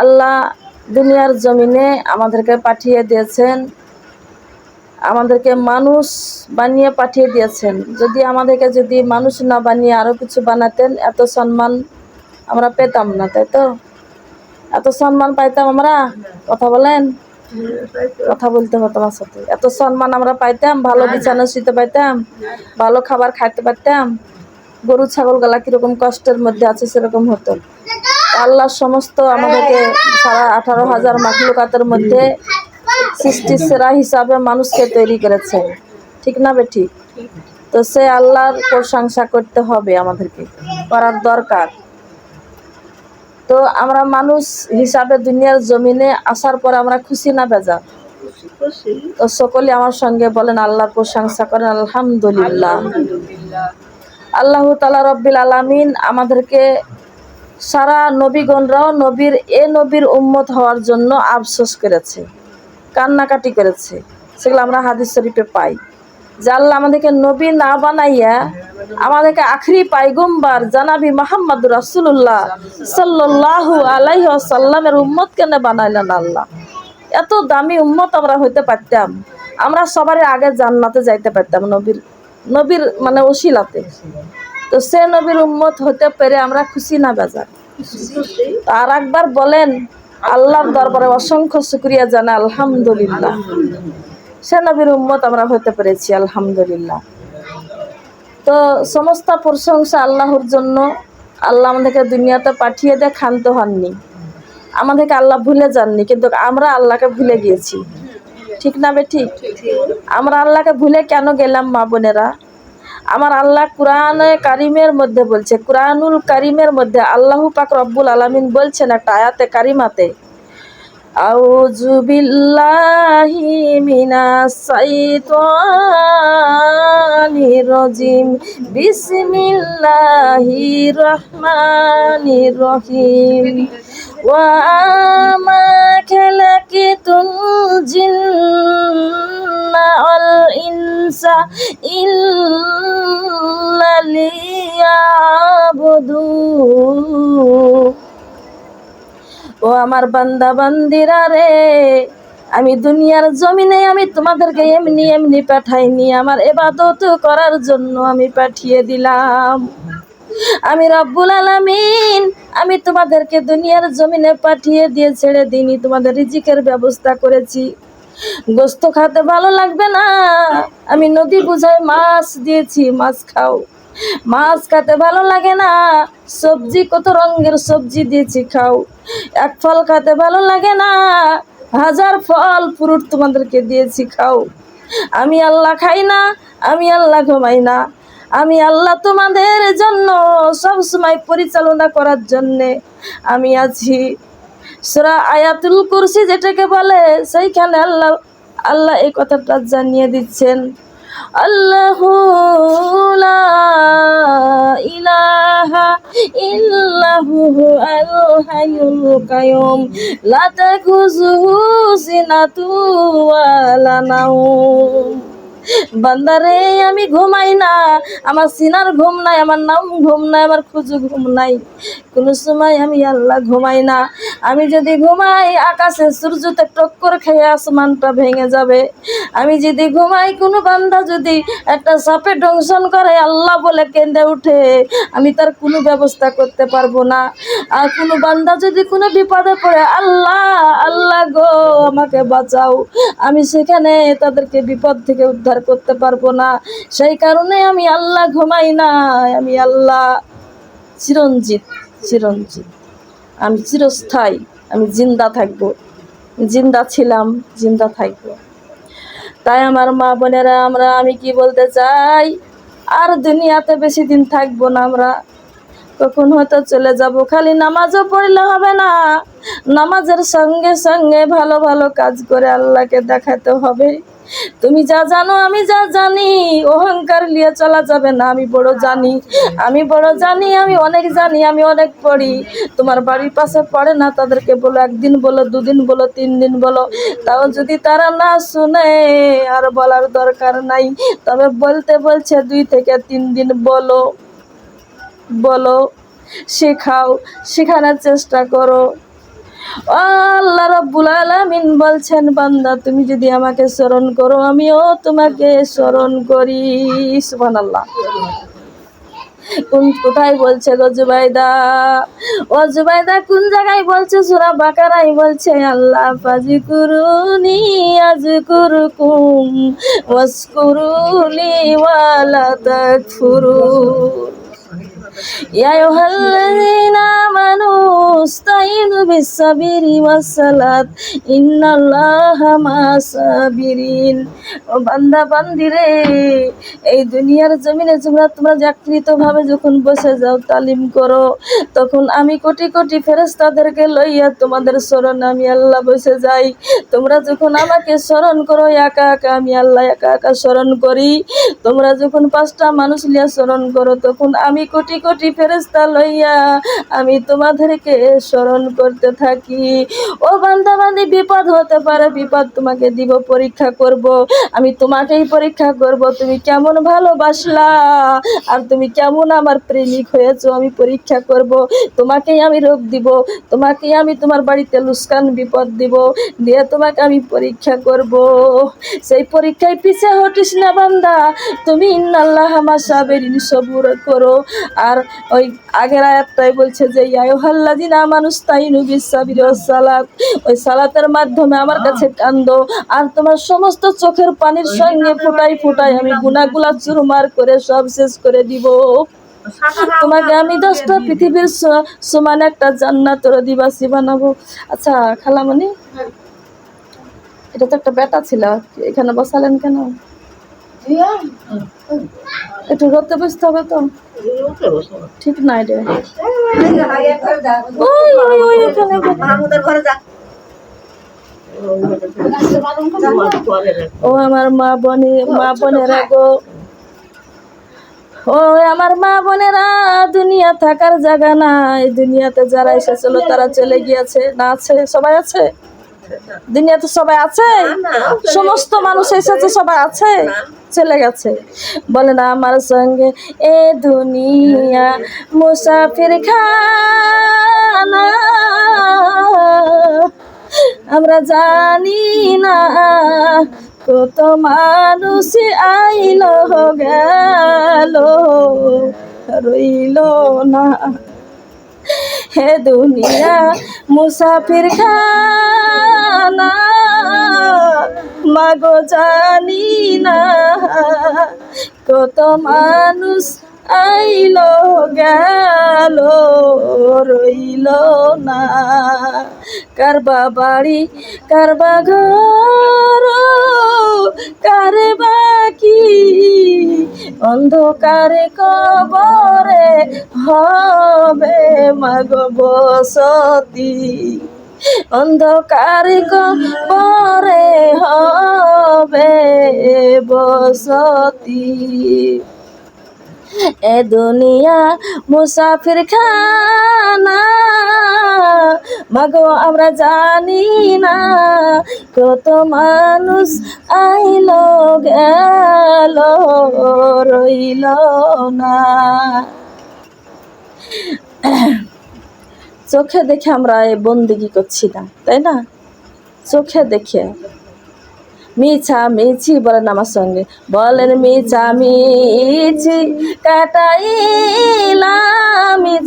আল্লাহ দুনিয়ার জমিনে আমাদেরকে পাঠিয়ে দিয়েছেন, আমাদেরকে মানুষ বানিয়ে পাঠিয়ে দিয়েছেন। যদি মানুষ না বানিয়ে আরও কিছু বানাতেন, এত সম্মান আমরা পেতাম না, তাই তো? এত সম্মান পাইতাম আমরা? কথা বলেন, কথা বলতে হতো আমার সাথে। এত সম্মান আমরা পাইতাম? ভালো বিছানা শুতে পাইতাম, ভালো খাবার খাইতে পারতাম? গরু ছাগল গালা কিরকম কষ্টের মধ্যে আছে সেরকম হতো। আল্লাহ সমস্ত আমাদেরকে সারা 18,000 মাখলুকাতের মধ্যে সৃষ্টির সেরা হিসাবে মানুষকে তৈরি করেছে, ঠিক না বেঠিক? তো সে আল্লাহর প্রশংসা করতে হবে, আমাদেরকে করার দরকার। তো আমরা মানুষ হিসাবে দুনিয়ার জমিনে আসার পর আমরা খুশি না বেজার? তো সকলে আমার সঙ্গে বলেন আল্লাহর প্রশংসা করেন, আলহামদুলিল্লাহ। আল্লাহ তাআলা রব্বিল আলামিন আমাদেরকে সারা নবীগণরাও নবীর উম্মত হওয়ার জন্য আফসোস করেছে, কান্নাকাটি করেছে। সেগুলো আমরা হাদিস শরীফে পাই যে আল্লাহ আমাদেরকে নবী না বানাইয়া আমাদেরকে আখরি পাইগম্বার জানাবি মুহাম্মদুর রাসূলুল্লাহ সাল্লাল্লাহু আলাইহি ওয়াসাল্লামের উম্মত কেন বানাইলেন আল্লাহ? এত দামি উম্মত আমরা হইতে পারতাম, আমরা সবার আগে জান্নাতে যাইতে পারতাম নবীর মানে ওসিলাতে। তো সে নবীর উম্মত হতে পেরে আমরা খুশি না বেজার? আর একবার বলেন আল্লাহর দরবারে অসংখ্য শুকরিয়া জানা আলহামদুলিল্লাহ। সে নবীর উম্মত আমরা হতে পেরেছি, আলহামদুলিল্লাহ। তো সমস্ত প্রশংসা আল্লাহর জন্য। আল্লাহ আমাদেরকে দুনিয়াতে পাঠিয়ে দিয়ে ক্ষান্ত হননি, আমাদেরকে আল্লাহ ভুলে যাননি, কিন্তু আমরা আল্লাহকে ভুলে গিয়েছি, ঠিক না বেঠিক? আমরা আল্লাহকে ভুলে কেন গেলাম মা বোনেরা? আমার আল্লাহ কুরআনে কারিমের মধ্যে বলছে, কুরআনুল কারিমের মধ্যে আল্লাহ পাক রব্বুল আলামিন বলছেন একটা আয়াতে কারিমাতে, আউযু বিল্লাহি মিনাস শাইতানির রাজিম, বিসমিল্লাহির রহমানির রহিম, ওয়া মা খালাকাতুল জিন্না ওয়াল ইনসা ইল্লা লিয়াবুদুন। ও আমার বান্দা বান্দিরা রে, আমি দুনিয়ার জমিনে আমি তোমাদেরকে এমনি এমনি পাঠাইনি, আমার ইবাদত করার জন্য আমি পাঠিয়ে দিলাম। আমি রব্বুল আলামিন, আমি তোমাদেরকে দুনিয়ার জমিনে পাঠিয়ে দিয়ে ছেড়ে দিইনি, তোমাদের রিজিকের ব্যবস্থা করেছি। গোস্ত খেতে ভালো লাগবে না, আমি নদী বুঝাই মাছ দিয়েছি, মাছ খাও। মাছ খেতে ভালো লাগে না, সবজি কত রঙের সবজি দিয়েছি, খাও। এক ফল খেতে ভালো লাগে না, 1000 ফল ফ্রুট তোমাদেরকে দিয়েছি, খাও। আমি আল্লাহ খাই না, আমি আল্লাহ ঘুমাই না, আমি আল্লাহ তোমাদের জন্য সব সময় পরিচালনা করার জন্যে আমি আছি। সূরা আয়াতুল কুরসি যেটাকে বলে, সেইখানে আল্লাহ এই কথাটা জানিয়ে দিচ্ছেন, আল্লাহু লা ইলাহা ইল্লাহু আল হাইয়ুল কাইয়ুম লা তাখুযুহু সিনাতু ওয়া লা নাওম। বান্দারে আমি ঘুমাই না, আমার সিনার ঘুম নাই, আমার নাম ঘুম নাই, আমার খুঁজু ঘুম নাই, কোনো সময় আমি আল্লাহ ঘুমাই না। আমি যদি ঘুমাই আকাশে সূর্যতে টক্কর খেয়ে আসমানটা ভেঙে যাবে। আমি যদি ঘুমাই, কোনো বান্দা যদি একটা সাপে দংশন করে আল্লাহ বলে কেঁদে উঠে, আমি তার কোনো ব্যবস্থা করতে পারবো না। আর কোনো বান্দা যদি কোনো বিপদে পড়ে আল্লাহ আল্লাহ গো আমাকে বাঁচাও, আমি সেখানে তাদেরকে বিপদ থেকে উদ্ধার করতে পারবো না। সেই কারণে আমি আল্লাহ ঘুমাই না, আমি আল্লাহ চিরঞ্জিত, আমি চিরস্থায়ী, আমি জিন্দা থাকবো, জিন্দা ছিলাম, জিন্দা থাকবো। তাই আমার মা বোনেরা, আমি কি বলতে চাই, আর দুনিয়াতে বেশি দিন থাকবো না, আমরা কখন হয়তো চলে যাব। খালি নামাজও পড়লে হবে না, নামাজের সঙ্গে সঙ্গে ভালো ভালো কাজ করে আল্লাহকে দেখাতে হবে। তুমি যা জানো আমি যা জানি, অহংকার নিয়ে চলা যাবে না। আমি বড় জানি, আমি অনেক জানি, আমি অনেক পড়ি। তোমার বাড়ির পাশে পড়ে না, তাদেরকে বলো, একদিন বলো, 2 দিন বলো, 3 দিন বলো। তাও যদি তারা না শুনে, আর বলার দরকার নাই, তবে বলতে বলছে 2 থেকে 3 দিন বলো, শেখাও, শেখানোর চেষ্টা করো। আল্লাহ রাব্বুল আলামিন বলছেন, বান্দা তুমি যদি আমাকে স্মরণ করো আমিও তোমাকে স্মরণ করি। সুবহানাল্লাহ। কোথায় বলছে গো জুবাইদা? ও জুবাইদা কোন জায়গায় বলছে? সূরা বাকারায় বলছে, আল্লাহ ফাযকুরুনি আযকুরুকুম ওয়াশকুরুলি ওয়ালা তাকফুরুন। ইয়া আইয়ুহাল্লাযীনা আমানু ইসতাঈনু বিস-সাবরি ওয়াস-সালাত ইন্নাল্লাহা মা'আস-সাবিরিন। ও বান্দা বান্দিরে, এই দুনিয়ার জমিনে তোমরা জাগৃতভাবে যখন বসে যাও তালিম করো, তখন আমি কোটি কোটি ফেরেশতাদেরকে লইয়া তোমাদের স্মরণ আমি আল্লাহ বসে যাই। তোমরা যখন আমাকে স্মরণ করো একা একা, আমি আল্লাহ একা একা স্মরণ করি। তোমরা যখন 5টা মানুষ লিয়া স্মরণ করো, তখন আমি কোটি কোটি ফেরেশতা লইয়া আমি তোমাদেরকে স্মরণ করতে থাকি। ও বান্দা বান্দি, বিপদ হতে পারে, বিপদ তোমাকে দিব, পরীক্ষা করব। আমি তোমাকেই পরীক্ষা করব, তুমি কেমন ভালোবাসলা আর তুমি কেমন আমার প্রেমিক হয়েছো আমি পরীক্ষা করব। তোমাকেই আমি রোগ দিব, তোমাকেই আমি তোমার বাড়িতে লুসকান বিপদ দিব, দিয়ে তোমাকে আমি পরীক্ষা করব। সেই পরীক্ষায় পিছে হটিস না বান্দা, তুমি ইন্নাল্লাহা মা'আস-সাবিরিন সবুর করো। আর ওই আগের আয়াতটাই বলছে যে ইয়া আইয়ুহাল্লাযীনা আমানু ইসতাঈনু বিস-সাবরি ওয়াস-সালাত, ওই সালাতের মাধ্যমে আমার কাছে কান্দো, আর তোমার সমস্ত চোখের পানির সঙ্গে ফুটাই ফুটাই আমি গুনাহগুলা চুরমার করে সব শেষ করে দিব। তোমাকে আমি 10টা পৃথিবীর সমান একটা জান্নাতের অধিবাসী বানাবো। আচ্ছা খালামণি, এটা তো একটা বেটা ছিল, এখানে বসালেন কেন? একটু রোদে বসতে হবে তো, ঠিক নাই রে। ওই ওই ওই এখানে ও আমার মা বোনেরা গো, ও আমার মা বোনেরা, দুনিয়া থাকার জায়গা না। এই দুনিয়াতে যারা এসেছিল তারা চলে গিয়েছে, না আছে? সবাই আছে দুনিয়াতে? সবাই আছে? সমস্ত মানুষ এসেছে, সবাই আছে? চলে গেছে? বলে না আমার সঙ্গে, এ দুনিয়া মুসাফির খানা, আমরা জানি না কত মানুষ আইলো গেল রইল না। হে দুনিয়া মুসাফির খানা, মাগো জানি না কত মানুষ আইলো গেল রইল না। কারবা বাড়ি কারবা ঘর কারবা কি, অন্ধকারে কবরে হবে মাগো বসতি, অন্ধকার কবরে হবে বসতি। এ দুনিয়া মুসাফির খানা, মাগো আমরা জানি না কত মানুষ আইলো গেল রইল না। চোখে দেখে আমরা এই বন্দেগী করছি না, তাই না? চোখে দেখে মিছা মিছি বলেন আমার সঙ্গে, বলেন মিছা মিছি কাটাইলাম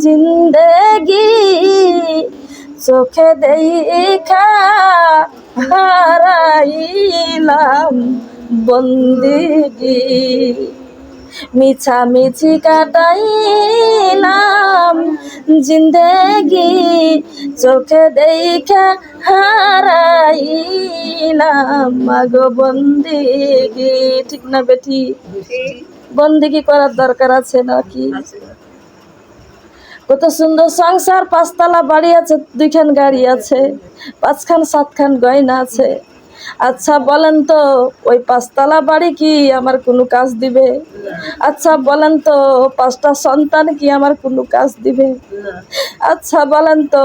জিন্দেগি, চোখে দেখা হারাইলাম বন্দেগী। মিছা মিছি কাটাইলাম জিন্দেগি, চোখে দেখা হারাইলাম মাগো বন্দেগি। ঠিক না বেটি? বন্দেগি করার দরকার আছে নাকি? কত সুন্দর সংসার, 5তলা বাড়ি আছে, 2খান গাড়ি আছে, 5খান 7খান গয়না আছে। আচ্ছা বলেন তো, ওই 5তলা বাড়ি কি আমার কোনো কাজ দিবে? আচ্ছা বলেন তো, 5টা সন্তান কি আমার কোনো কাজ দিবে? আচ্ছা বলেন তো,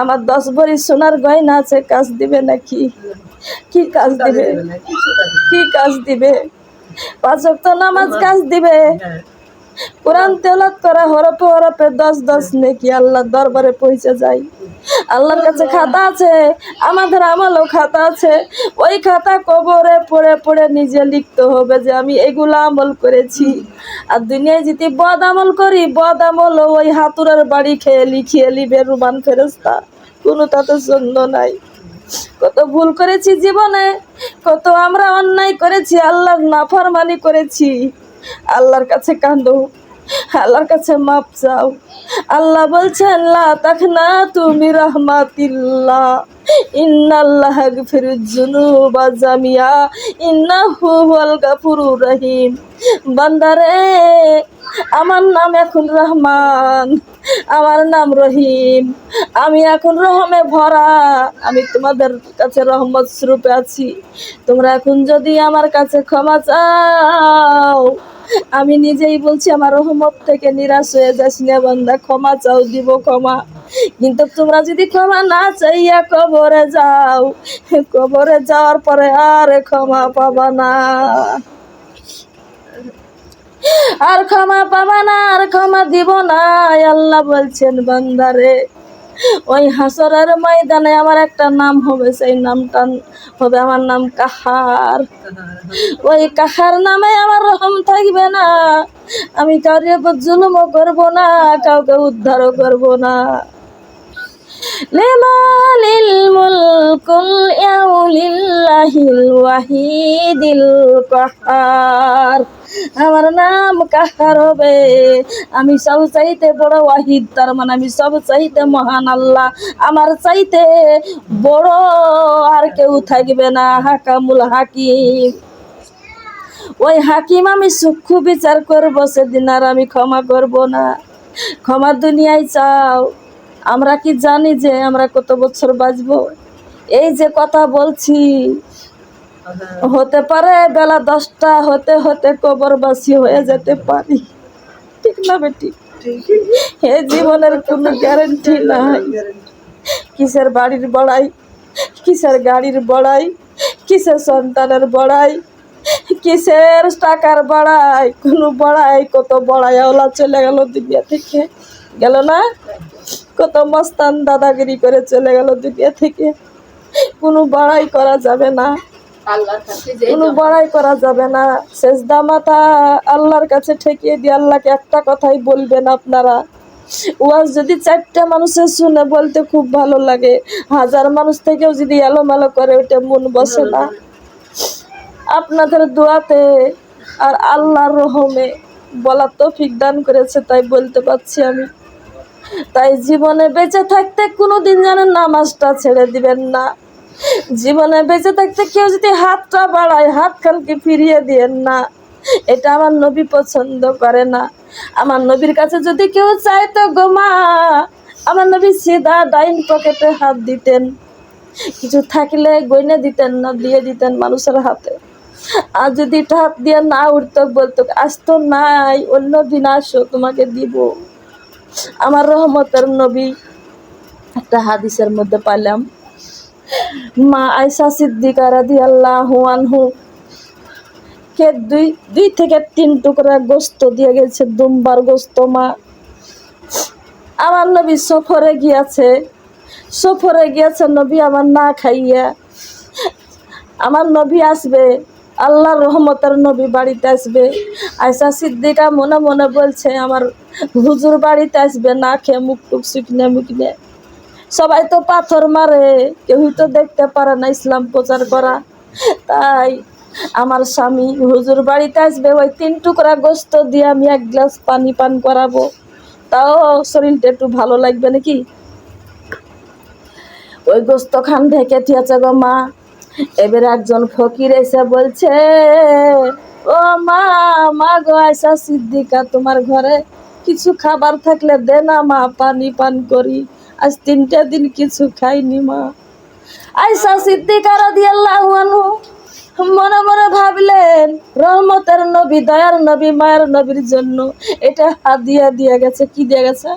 আমার 10 ভরি সোনার গয়না আছে, কাজ দিবে নাকি? কি কাজ দিবে? কি কাজ দিবে? 5 ওয়াক্ত নামাজ কাজ দিবে? কোরআন তেলাওয়াত করা হরফে হরফে 10 নেকি আল্লাহর দরবারে পৌঁছে যায়। আল্লাহর কাছে খাতা আছে, আমাদের আমলও খাতা আছে। ওই খাতা কবরে পড়ে পড়ে নিজে লিখতে হবে যে আমি এগুলা আমল করেছি। আর দুনিয়ায় যদি বদ আমল করি, বদ আমল ওই হাতুড়ের বাড়ি খেয়ে লিখিয়ে লিবে রুমান ফেরেস্তা, কোনো তাতে জন্য নাই। কত ভুল করেছি জীবনে, কত আমরা অন্যায় করেছি, আল্লাহর নাফরমানি করেছি। আল্লাহর কাছে কাঁদো, আল্লাহর কাছে মাপ চাও। আল্লাহ বলছেন লা তাকনাতু মির রাহমাতিল্লাহ ইন্নাল্লাহা ইয়াগফিরুয যুনুবা জামিআ ইন্নাহু হুয়াল গাফুরুর রহিম। বান্দারে, আমার নাম এখন রহমান, আমার নাম রহিম, আমি এখন রহমে ভরা, আমি তোমাদের কাছে রহমত স্বরূপে আছি। তোমরা এখন যদি আমার কাছে ক্ষমা চাও, আমি নিজেই বলছি আমার রহমত থেকে নিরাশ হয়ে যাস না বান্দা, ক্ষমা চাও, দিব ক্ষমা। কিন্তু তোমরা যদি ক্ষমা না চাইয়া কবরে যাও, কবরে যাওয়ার পরে আর ক্ষমা পাবা না, আর ক্ষমা পাবা না, আর ক্ষমা দিব না। আল্লাহ বলছেন বান্দারে, ওই হাসরের ময়দানে আমার একটা নাম হবে, সেই নামটা হবে আমার নাম কাহার। ওই কাহার নামে আমার রহম থাকবে না, আমি কাউকে উপর জুলুমও করবো না, কাউকে উদ্ধারও করবো না। লিমানিল মুলকুল ইয়াউলিল্লাহিল ওয়াহিদিল কাহার। আমার নাম কাহার হবে, আমি সব চাইতে বড় ওয়াহিদ, তার মানে আমি সব চাইতে মহান আল্লাহ, আমার চাইতে বড় আর কেউ থাকবে না। হাকামুল হাকিম, ওই হাকিম আমি সূক্ষ্ম বিচার করবো, সেদিন আর আমি ক্ষমা করব না। ক্ষমা দুনিয়ায় চাও। আমরা কি জানি যে আমরা কত বছর বাঁচবো? এই যে কথা বলছি, হতে পারে বেলা 10টা হতে হতে কবরবাসী হয়ে যেতে পারি, ঠিক না বেটি? এই জীবনের কোনো গ্যারান্টি নাই। কিসের বাড়ির বড়াই, কিসের গাড়ির বড়াই, কিসের সন্তানের বড়াই, কিসের টাকার বড়াই, কোনো বড়াই, কত বড়াইওয়ালা চলে গেল দুনিয়া থেকে, গেল না? কত মস্তান দাদাগিরি করে চলে গেল দুনিয়া থেকে। কোনো বড়াই করা যাবে না, কোনো বড়াই করা যাবে না। সেজদা মাথা আল্লাহর কাছে ঠেকিয়ে দিয়ে আল্লাহকে একটা কথাই বলবেন আপনারা। ওয়াজ যদি 4টা মানুষের শুনে বলতে খুব ভালো লাগে, 1000 মানুষ থেকেও যদি এলোমেলো করে ওটা মন বসে না। আপনাদের দোয়াতে আর আল্লাহর রহমে বলার তৌফিক দান করেছে, তাই বলতে পারছি আমি। তাই জীবনে বেঁচে থাকতে কোনোদিন যেন নামাজটা ছেড়ে দিবেন না। জীবনে বেঁচে থাকতে কেউ যদি হাতটা বাড়ায়, হাতখানকে ফিরিয়ে দিয়েন না, এটা আমার নবী পছন্দ করে না। আমার নবীর কাছে যদি কেউ চাইতো গো মা, আমার নবী সিধা ডাইন পকেটে হাত দিতেন, কিছু থাকলে গয়না দিতেন না, দিয়ে দিতেন মানুষের হাতে। আর যদি হাত দিয়ে না উঠতো, বলতো আজ তো নাই, অন্য দিন আসো, তোমাকে দিব। আমার রহমতের নবী একটা হাদিসের মধ্যে পাইলাম, মা আয়েশা সিদ্দিকা রাদিয়াল্লাহু আনহু কে দুই থেকে 3 টুকরা গোস্ত দিয়ে গেছে, দুম্বার গোস্ত। মা, আমার নবী সফরে গিয়েছে, নবী আমার না খাইয়া। আমার নবী আসবে, আল্লাহর রহমতের নবী বাড়িতে আসবে। আয়েশা সিদ্দিকা মনে মনে বলছে আমার হুজুর বাড়িতে আসবে না খেয়ে, মুখ টুক শুকনে। সবাই তো পাথর মারে, কেউই তো দেখতে পারে না ইসলাম প্রচার করা। তাই আমার স্বামী হুজুর বাড়িতে আসবে, ওই 3 টুকরা গোস্ত দিয়ে আমি 1 গ্লাস পানি পান করাবো, তাও শরীরটা একটু ভালো লাগবে নাকি। ওই গোস্ত খান ঢেকে দিয়েছে গো মা। এবার একজন ফকির এসে বলছে, ও মা, মা গো আয়েশা সিদ্দিকা, তোমার ঘরে কিছু খাবার থাকলে দে না মা, পানি পান করি, আজ 3টা দিন কিছু খাইনি মা। আয়েশা সিদ্দিকা রাদিয়াল্লাহু আনহু মনে মনে ভাবলেন, রহমতের নবী, দয়ার নবী, মায়ের নবীর জন্য এটা হাদিয়া দিয়ে গেছে। কি দিয়ে গেছে?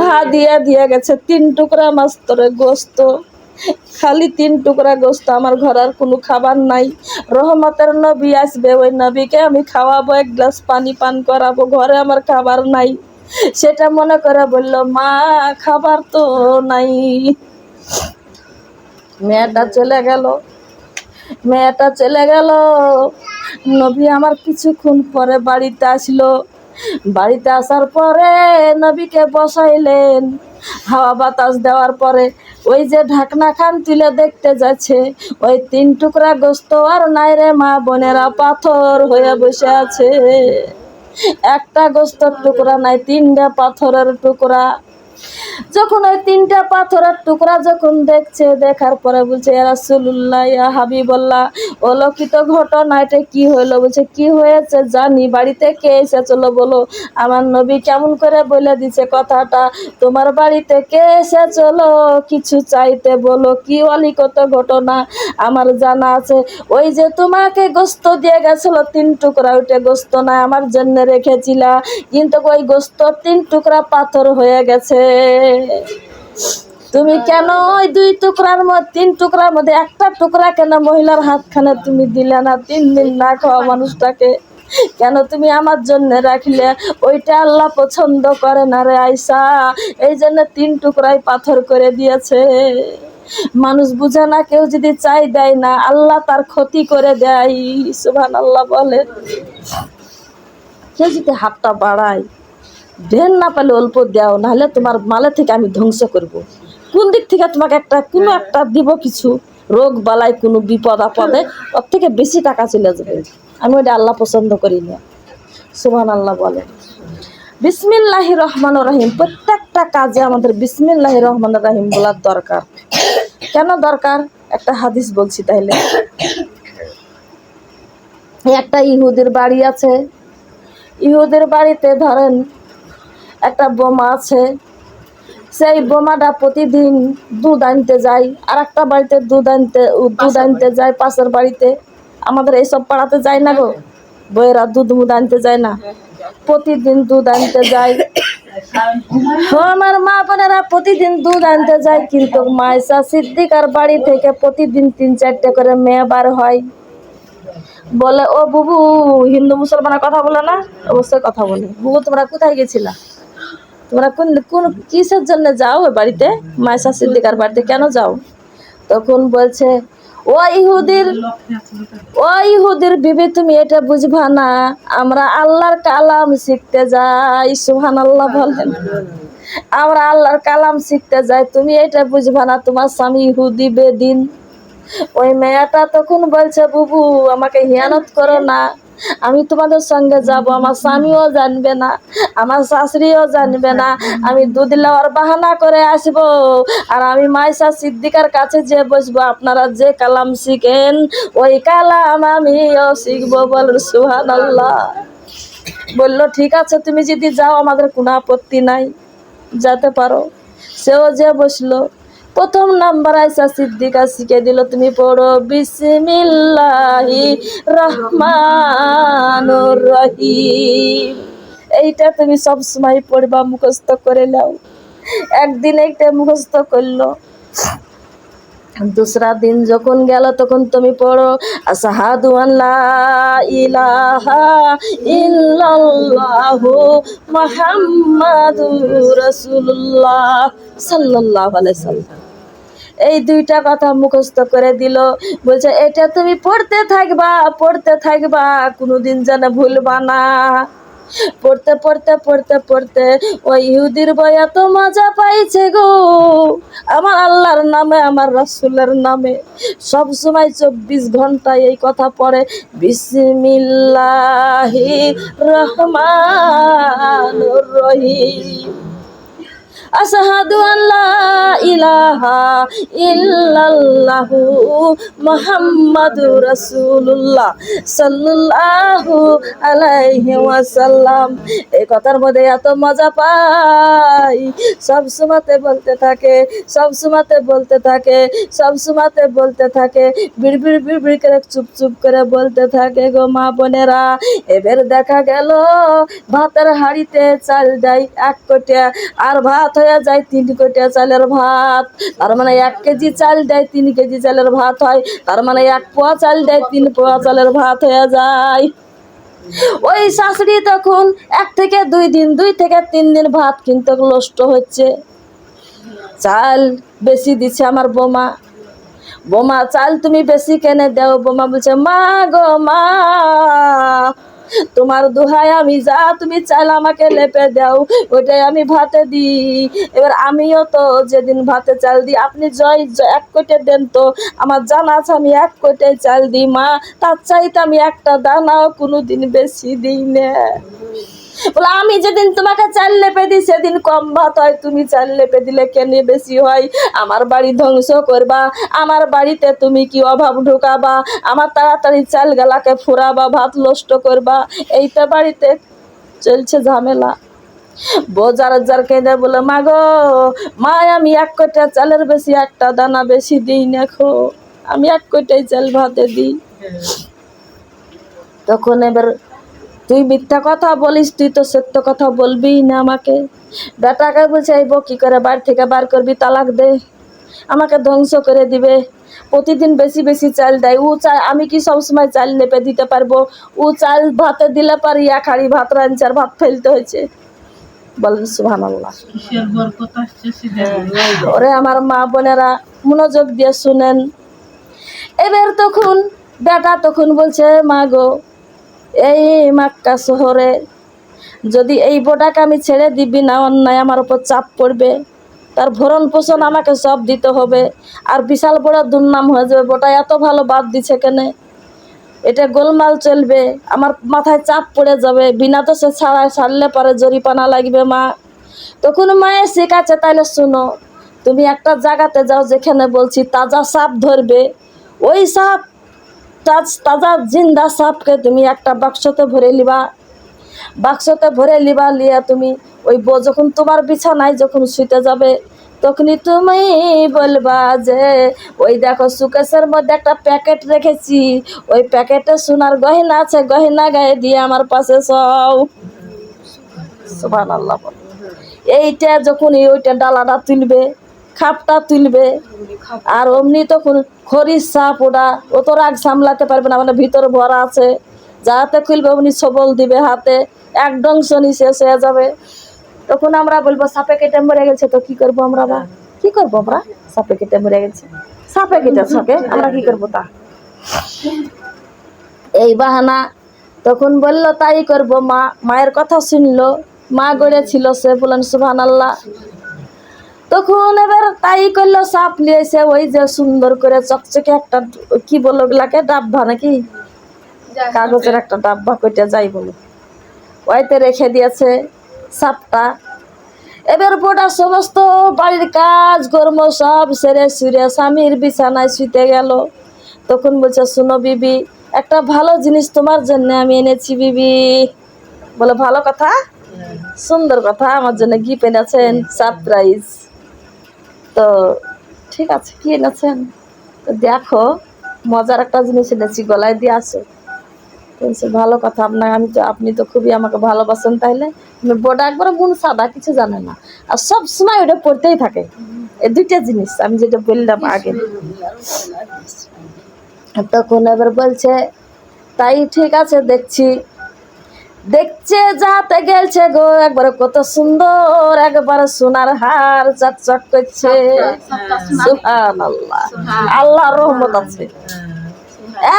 হাদিয়া দিয়ে গেছে 3 টুকরা মাস্তরে গোস্ত। খালি 3 টুকরা গোস্ত, আমার ঘরে আর কোনো খাবার নাই। রহমতের নবী আসবে, ওই নবীকে আমি খাওয়াবো, 1 গ্লাস পানি পান করাবো, ঘরে আমার খাবার নাই। সেটা মনে করে বলল, মা খাবার তো নাই। মেয়েটা চলে গেল। নবী আমার কিছুক্ষণ পরে বাড়িতে আসলো। বাড়িতে আসার পরে নবীকে বসাইলেন। হাওয়া বাতাস দেওয়ার পরে ওই যে ঢাকনা খান তুলে দেখতে যাচ্ছে, ওই 3 টুকরা গোস্ত আর নাই রে মা বোনেরা, পাথর হয়ে বসে আছে। একটা গোস্তর টুকরা নাই, 3টা পাথরের টুকরা। যখন ওই 3টা পাথরের টুকরা যখন দেখছে, দেখার পরে বলছে, ইয়া রাসূলুল্লাহ, ইয়া হাবিবাল্লাহ, অলৌকিক ঘটনা, এটা কি হইলো? বলছে, কি হয়েছে জানি, বাড়িতে কে এসেছিল বলো। আমার নবী কেমন করে বলে দিছে কথাটা, তোমার বাড়িতে কে এসেছিল কিছু চাইতে, বলো কি অলৌকিক ঘটনা আমার জানা আছে। ওই যে তোমাকে গোস্ত দিয়ে গেছিল 3 টুকরা, ওইটা গোস্ত না, আমার জন্য রেখেছিলা, কিন্তু ওই গোস্ত 3 টুকরা পাথর হয়ে গেছে। তুমি কেন ওই 3 টুকরার মধ্যে একটা টুকরা কেন মহিলার হাতখানে তুমি দিলে না? 3 দিন না খাওয়া মানুষটাকে কেন তুমি আমার জন্য রাখলে? ওইটা আল্লাহ পছন্দ করে না রে আয়সা, এই জন্য 3 টুকরাই পাথর করে দিয়েছে। মানুষ বুঝে না, কেউ যদি চাই দেয় না, আল্লাহ তার ক্ষতি করে দেয়। সুবহানাল্লাহ বলে। কেউ যদি হাতটা বাড়ায়, ঢের না পেলে অল্প দাও, নাহলে তোমার মালে থেকে আমি ধ্বংস করব। কোন দিক থেকে তোমাকে কোনো একটা দিব, কিছু রোগ বালাই, কোনো বিপদ আপদে ওর থেকে বেশি টাকা চলে যাবে। আমি ওইটা আল্লাহ পছন্দ করি না। সুবহানাল্লাহ বলে। বিসমিল্লাহির রহমানির রহিম, প্রত্যেকটা কাজে আমাদের বিসমিল্লাহির রহমানির রহিম বলার দরকার। কেন দরকার? একটা হাদিস বলছি তাইলে। একটা ইহুদির বাড়ি আছে। ইহুদির বাড়িতে ধরেন একটা বোমা আছে। সেই বোমাটা প্রতিদিন দুধ আনতে যায়, আর একটা বাড়িতে দুধ আনতে যায়, পাশের বাড়িতে। আমাদের এইসব পাড়াতে যায় না গো, বইয়েরা দুধ আনতে যায় না, প্রতিদিন দুধ আনতে যায়। আমার মা বোনেরা প্রতিদিন দুধ আনতে যায়, কিন্তু মায়েশা সিদ্দিকার বাড়ি থেকে প্রতিদিন 3-4টে করে মেয়ে বার হয়। বলে, ও বুবু, হিন্দু মুসলমানের কথা বলে না? অবশ্যই কথা বলে। বুবু, তোমরা কোথায় গেছিলা? তোমরা কোন কিসের জন্য যাও ওই বাড়িতে, মায়েশা সিদ্দিকার বাড়িতে কেন যাও? তখন বলছে, ও ইহুদির বিবি, তুমি এটা বুঝবা না, আমরা আল্লাহর কালাম শিখতে যাই। সুবহানাল্লাহ বলেন। আমরা আল্লাহর কালাম শিখতে যাই, তুমি এটা বুঝবা না, তোমার স্বামী ইহুদি বেদিন। ওই মেয়েটা তখন বলছে, বুবু, আমাকে হিয়ানত করো না, আমি তোমাদের সঙ্গে যাব, আমার স্বামীও জানবে না, আমার শাশুড়িও জানবে না, আমি দুধ নেওয়ার বাহানা করে আসব, আর আমি মায়েশা সিদ্দিকার কাছে যে বসবো, আপনারা যে কালাম শিখেন ওই কালাম আমিও শিখবো। বল সুবহানাল্লাহ। বললো, ঠিক আছে, তুমি যদি যাও আমাদের কোনো আপত্তি নাই, যেতে পারো। সেও যে বসলো। প্রথম নাম্বার আয়েশা সিদ্দিকা শিখে দিল, তুমি পড়ো বিসমিল্লাহি রহমানুর রহিম। এইটা তুমি সব সময় পড়বা, মুখস্থ করে নাও। একদিন এইটা মুখস্থ করলো, दूसरा दिन যখন গেল তখন তুমি পড়ো আশহাদু আল্লা ইলাহা ইল্লাল্লাহু মুহাম্মাদুর রাসূলুল্লাহ সাল্লাল্লাহু আলাইহি সাল্লাম। এই 2টা কথা মুখস্থ করে দিল। বলছে, এটা তুমি পড়তে থাকবা, কোনোদিন যেন ভুলবা না। পড়তে ওই ইহুদির বই এত মজা পাইছে গো, আমার আল্লাহর নামে, আমার রাসূলের নামে সব সময় 24 ঘন্টা এই কথা পড়ে, বিসমিল্লাহির রহমানির রহিম। আশহাদু আল্লা ইলাহা ইল্লাল্লাহু মুহাম্মাদুর রাসূলুল্লাহ সাল্লাল্লাহু আলাইহি ওয়াসাল্লাম। এই কথার মধ্যে এত মজা পাই, সব সময়তে বলতে থাকে, বিড়বিড় করে চুপ করে বলতে থাকে গো মা বোনেরা। এবার দেখা গেল ভাতের হাঁড়িতে চাল দেয় 1 কোটা, আর ভাত হয়ে যায় 3 কোটা চালের ভাত। তার মানে 1 কেজি চাল দেয় 3 কেজি চালের ভাত হয়। তার মানে 1 পোয়া চাল দেয় 3 পোয়া চালের ভাত হয়ে যায়। ওই শাশুড়ি তখন 1 থেকে 2 দিন 2 থেকে 3 দিন ভাত কিন্তু নষ্ট হচ্ছে। চাল বেশি দিচ্ছে আমার বোমা। বোমা চাল তুমি বেশি কেনে দাও? বোমা বলছে মা গো মা, তোমার দোহাই আমি যা তুমি চাল আমাকে লেপে দাও, ওইটাই আমি ভাতে দিই। এবার আমিও তো যেদিন ভাতে চাল দিই, আপনি 1 কোটে দেন তো, আমার জানা আছে আমি 1 কোটাই চাল দিই মা, তার চাইতে আমি একটা দানাও কোনোদিন বেশি দিই না। বলে আমি যেদিন তোমাকে চাল লেপে দিই সেদিন কম ভাত হয়, তুমি চাল লেপে দিলে কেন বেশি হয়? আমার বাড়ি ধ্বংস করবা, আমার বাড়িতে তুমি কি অভাব ঢোকাবা, আমার তাড়াতাড়ি চাল গালাকে ফুরাবা, ভাত নষ্ট করবা, এইটা বাড়িতে চলছে ঝামেলা। বোজার কেঁদে বলে মা গো মা, আমি 1 কোটা চালের বেশি একটা দানা বেশি দিই না খো, আমি 1 কোটাই চাল ভাতে দিই। তখন এবার তুই মিথ্যা কথা বলিস, তুই তো সত্য কথা বলবি না আমাকে। বেটাকে বলছে এই বউ কি করে বাড়ি থেকে বার করবি, তালাক দে, আমাকে ধ্বংস করে দিবে। প্রতিদিন বেশি বেশি চাল দেয়, ও চাল আমি কি সবসময় চাল লেপে দিতে পারবো? ও চাল ভাতে দিলে পারি 1 হাঁড়ি ভাত রাঁধছে আর ভাত ফেলতে হয়েছে। বলেন সুবহানাল্লাহ। ওরে আমার মা বোনেরা মনোযোগ দিয়ে শুনেন। এবার তখন বেটা তখন বলছে মা গো, এই মক্কা শহরে যদি এই বোটাকে আমি ছেড়ে দিবি না, অন্যায় আমার উপর চাপ পড়বে, তার ভরণ পোষণ আমাকে সব দিতে হবে, আর বিশাল বড় দুর্নাম হয়ে যাবে। বোটা এত ভালো বাদ দিছে কেন, এটা গোলমাল চলবে, আমার মাথায় চাপ পড়ে যাবে, বিনা তো সে ছাড়লে পরে জরিপানা লাগবে মা। তখন মায়ের শিখাচ্ছে তাইলে শুনো, তুমি একটা জায়গাতে যাও যেখানে বলছি তাজা সাপ ধরবে, ওই সাপ তাজা জিন্দা সাপকে তুমি একটা বাক্সতে ভরে লিবা, বাক্সতে ভরে লিবা, লিয়া তুমি ওই যখন তোমার বিছানায় যখন শুতে যাবে, তখনই তুমি বলবা যে ওই দেখো সুকেশের মধ্যে একটা প্যাকেট রেখেছি, ওই প্যাকেটে সোনার গয়না আছে, গয়না গায়ে দিয়ে আমার পাশে সব। সুবহানাল্লাহ। এইটা যখন ওইটা ডালাটা তুলবে, খাপটা তুলবে, আর অমনি তখন খরিস সাপ, ওটা ও তো রাগ সামলাতে পারবে না, মানে ভিতরে ভরা আছে, যাতে খুলবে অমনি সবল দিবে হাতে, এক ডংশনি শেষ হয়ে যাবে। তখন আমরা বলবো সাপে কেটে মরে গেছে, তো কি করবো আমরা? বা কি করবো আমরা? সাপে কেটে মরে গেছে, সাপে কেটে সাপে আমরা কি করবো তা? এই বাহানা। তখন বললো তাই করবো মা। মায়ের কথা শুনলো, মা গড়েছিল সে, বলেন সুবহানাল্লাহ। তখন এবার তাই করলো, সাপ নিয়েছে, ওই যে সুন্দর করে চকচকে একটা কি বলো ওগুলাকে, ডাব্বা নাকি কাগজের একটা ডাব্বা কইটা যাই বলো, ওইতে রেখে দিয়েছে সাপটা। এবার বোটা সমস্ত বাড়ির কাজ কর্ম সব সেরে সুরে স্বামীর বিছানায় শুতে গেল। তখন বলছে শুনো বিবি, একটা ভালো জিনিস তোমার জন্য আমি এনেছি বিবি। বলে ভালো কথা, সুন্দর কথা, আমার জন্য গিফট এনেছেন, সারপ্রাইজ। তো ঠিক আছে কি এনেছেন? তো দেখো মজার একটা জিনিস এনেছি, গলায় দিয়ে আসো। বলছে ভালো কথা, আপনার আপনি তো খুবই আমাকে ভালোবাসেন, তাইলে বোটা একবার মন সাদা, কিছু জানে না, আর সব সময় ওটা পড়তেই থাকে। এই 2টা জিনিস আমি যেটা বললাম আগে। তখন এবার বলছে তাই ঠিক আছে দেখছি। দেখছে যাতে গেলছে গো, একবারে কত সুন্দর, একবারে সোনার হার চকচক করছে। সুবহানাল্লাহ, আল্লাহর রহমত আছে।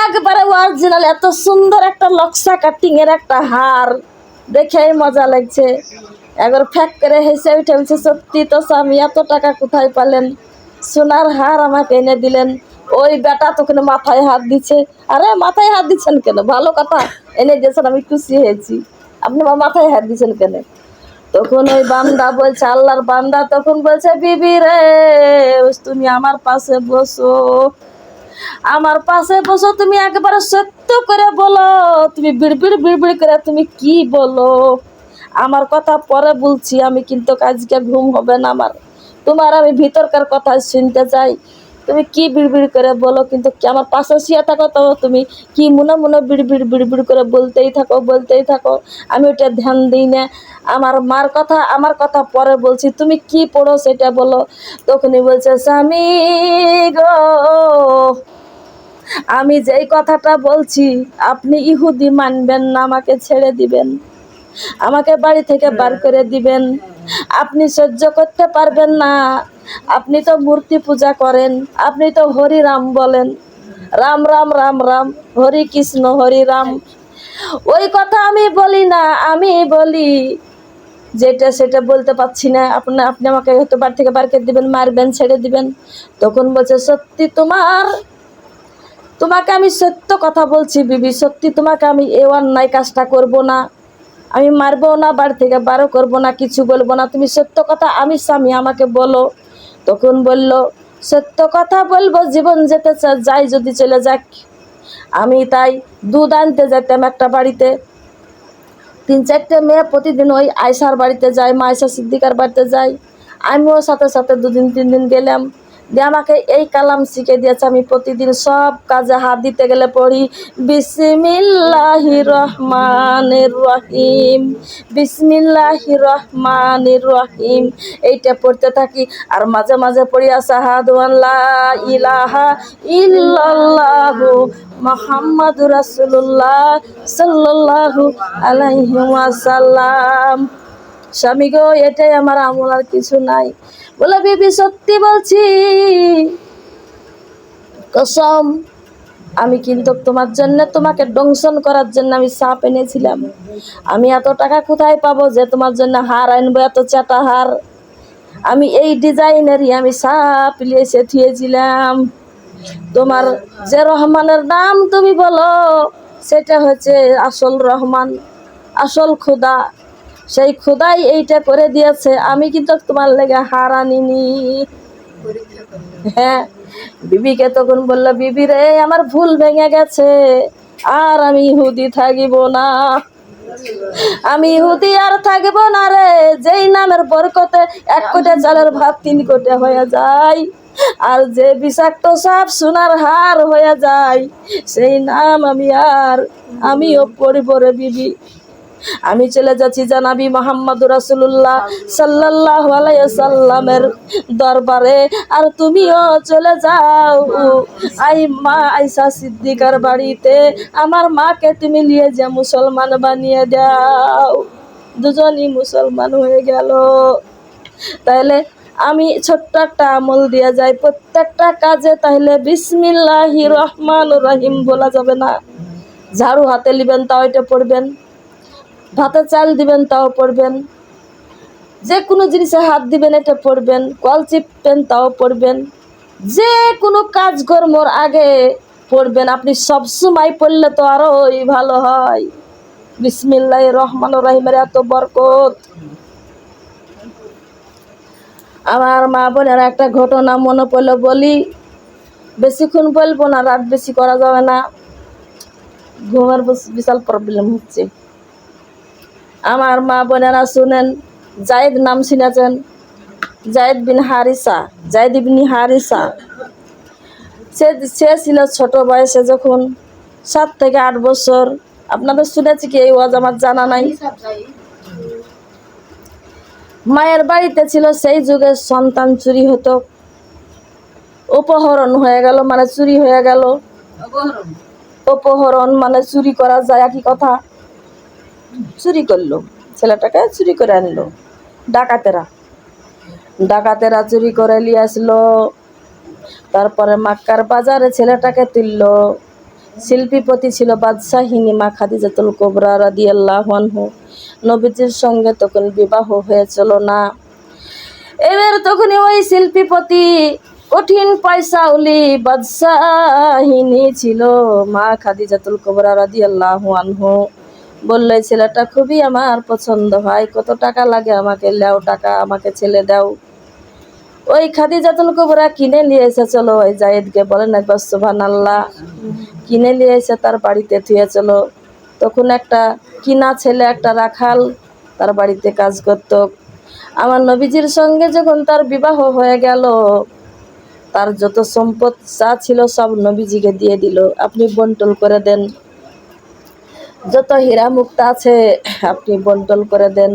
একবারে অরিজিনাল, এত সুন্দর একটা নকশা কাটিং এর একটা হার, দেখে মজা লাগছে। একবার ফ্যাক করে হেসে উঠে বলছে সত্যি তো স্বামী, এত টাকা কোথায় পেলেন? সোনার হার আমাকে এনে দিলেন। ওই বেটা তখন মাথায় হাত দিচ্ছে। আরে মাথায় হাত দিচ্ছেন কেন? ভালো কথা এনে দিয়েছেন, আমি খুশি হয়েছি, আপনি মাথায় হাত দিচ্ছেন কেন? তখন ওই বান্দা বলছে, আল্লাহর বান্দা তখন বলছে বিবি রে, তুমি আমার পাশে বসো, আমার পাশে বসো, তুমি একবারে সত্য করে বলো, তুমি বিড়বিড় বিড়বিড় করে তুমি কি বলো, আমার কথা পরে বলছি, আমি কিন্তু আজকে ঘুম হবে না আমার, তোমার আমি ভিতরকার কথা শুনতে চাই। তুমি কি বিড়বিড় করে বলো, কিন্তু কি আমার পাশে শুয়ে থাকো তো তুমি কি মনে মনে বিড়বিড় করে বলতেই থাকো। আমি ওটা ধ্যান দিই না। আমার কথা পরে বলছি, তুমি কি পড়ো সেটা বলো। তখনই বলছে, স্বামী গো, আমি যেই কথাটা বলছি আপনি ইহুদি মানবেন না, আমাকে ছেড়ে দিবেন, আমাকে বাড়ি থেকে বার করে দিবেন। আপনি সহ্য করতে পারবেন না, আপনি তো মূর্তি পূজা করেন, আপনি তো হরি রাম বলেন, রাম রাম রাম রাম, হরি কৃষ্ণ হরি রাম। ওই কথা আমি বলি না, আমি বলি যেটা সেটা বলতে পারছি না। আপনি আমাকে হয়তো বাড়ি থেকে বার করে দিবেন, মারবেন, ছেড়ে দিবেন। তখন বলছে, সত্যি তোমাকে আমি সত্য কথা বলছি বিবি, সত্যি তোমাকে আমি এ অন্যায় কাজটা করব না, আমি মারবো না, বাড়ি থেকে বারো করবো না, কিছু বলবো না, তুমি সত্য কথা আমি স্বামী আমাকে বলো। তখন বলল, সত্য কথা বলবো, জীবন যেতে যাই যদি চলে যাক। আমি তাই দুধ আনতে যেতাম একটা বাড়িতে, 3-4টে মেয়ে প্রতিদিন ওই আয়সার বাড়িতে যায়, মা আয়সা সিদ্দিকার বাড়িতে যায়। আমিও সাথে সাথে 2-3 দিন গেলাম, দিয়ে আমাকে এই কালাম শিখে দিয়েছে। আমি প্রতিদিন সব কাজে হাত দিতে গেলে পড়ি, বিসমিল্লাহির রহমানির রহিম, বিসমিল্লাহির রহমানির রহিম, এইটা পড়তে থাকি। আর মাঝে মাঝে পড়ি, আশহাদু আল্লা ইলাহা ইল্লাল্লাহু মুহাম্মাদুর রাসূলুল্লাহ সাল্লাল্লাহু আলাইহি ওয়াসাল্লাম। স্বামী গো, এটাই আমার আমল, আর কিছু নাই। বলে, বিবি সত্যি বলছি, কসম, আমি কিন্তু তোমার জন্য, তোমাকে দংশন করার জন্য আমি সাপ এনেছিলাম। আমি এত টাকা কোথায় পাবো যে তোমার জন্য হার আনবো, এত চাটা হার। আমি এই ডিজাইনেরই আমি সাপ লিয়ে থিয়েছিলাম। তোমার যে রহমানের নাম তুমি বলো, সেটা হচ্ছে আসল রহমান, আসল খোদা। সেই খোদাই এইটা করে দিয়েছে, আমি কিন্তু তোমার লেগে হার আনিনি। হ্যাঁ, বিবিকে তখন বললো, বিবি রে, আমার ভুল ভেঙে গেছে, আর আমি ইহুদি থাকিব না, আমি ইহুদি আর থাকব না রে। যেই নামের বরকতে 1 কোটে চালের ভাত 3 কোটে হয়ে যায়, আর যে বিষাক্ত সাপ সোনার হার হয়ে যায়, সেই নাম আমিও পড়ব রে বিবি। আমি চলে যাচ্ছি জানাবি মুহাম্মদুর রাসূলুল্লাহ সাল্লাল্লাহু আলাইহি সাল্লামের দরবারে, আর তুমিও চলে যাও মা আয়েশা সিদ্দিকার বাড়িতে, আমার মাকে তুমি নিয়ে যা মুসলমান বানিয়ে দাও। দুজনই মুসলমান হয়ে গেল। তাহলে আমি ছোট্ট একটা আমল দিয়ে যাই, প্রত্যেকটা কাজে তাহলে বিসমিল্লাহির রহমানির রহিম বলা যাবে না। ঝাড়ু হাতে নিবেন, তাও এটা পড়বেন, ভাতে চাল দিবেন তাও পড়বেন, যে কোনো জিনিসে হাত দিবেন এটা পড়বেন, কল চিপবেন তাও পড়বেন, যে কোনো কাজকর্মর আগে পড়বেন। আপনি সবসময় পড়লে তো আরোই ভালো হয়। বিসমিল্লাহির রহমানির রহিমের এত বরকত। আমার মা বোনের একটা ঘটনা মনে পড়লো, বলি, বেশিক্ষণ বলবো না, রাত বেশি করা যাবে না, ঘুমের বিশাল প্রবলেম হচ্ছে। আমার মা বোনেরা শুনেন, জায়েদ নাম শুনেছেন? জায়েদ ইবনে হারিসা। সে ছিল ছোট বয়সে, যখন 7 থেকে 8 বছর। আপনাদের শুনেছি কি এই ওয়াজ আমার জানা নাই। মায়ের বাড়িতে ছিল, সেই যুগে সন্তান চুরি হতো, অপহরণ হয়ে গেল মানে চুরি হয়ে গেল। অপহরণ মানে চুরি করা যায়, একই কথা। চুরি করলো, ছেলেটাকে চুরি করে আনলো ডাকাতেরা চুরি করে নিয়ে আসলো। তারপরে মক্কার বাজারে ছেলেটাকে তুললো। শিল্পীপতি ছিল বাদশাহিনী মা খাদিজাতুল কুবরা রাদিয়াল্লাহু আনহা। নবীজির সঙ্গে তখন বিবাহ হয়েছিল না। এবার তখনই ওই শিল্পীপতি কঠিন পয়সাওয়ালি বাদশাহিনী ছিল মা খাদিজাতুল কুবরা রাদিয়াল্লাহু আনহা। বললে, ছেলেটা খুবই আমার পছন্দ হয়, কত টাকা লাগে আমাকে দাও, টাকা আমাকে ছেলে দাও। ওই খাদিজাতুল কুবরা কিনে নিয়ে এসে, চলো ওই জায়েদকে বলেন একবার সুবহানাল্লাহ, কিনে নিয়ে এসে তার বাড়িতে থুয়ে চলো। তখন একটা কিনা ছেলে, একটা রাখাল তার বাড়িতে কাজ করত। আমার নবীজির সঙ্গে যখন তার বিবাহ হয়ে গেল, তার যত সম্পদ যা ছিল সব নবীজিকে দিয়ে দিল, আপনি বন্টন করে দেন। যত হীরা মুক্তা আছে আপনি বন্টন করে দেন।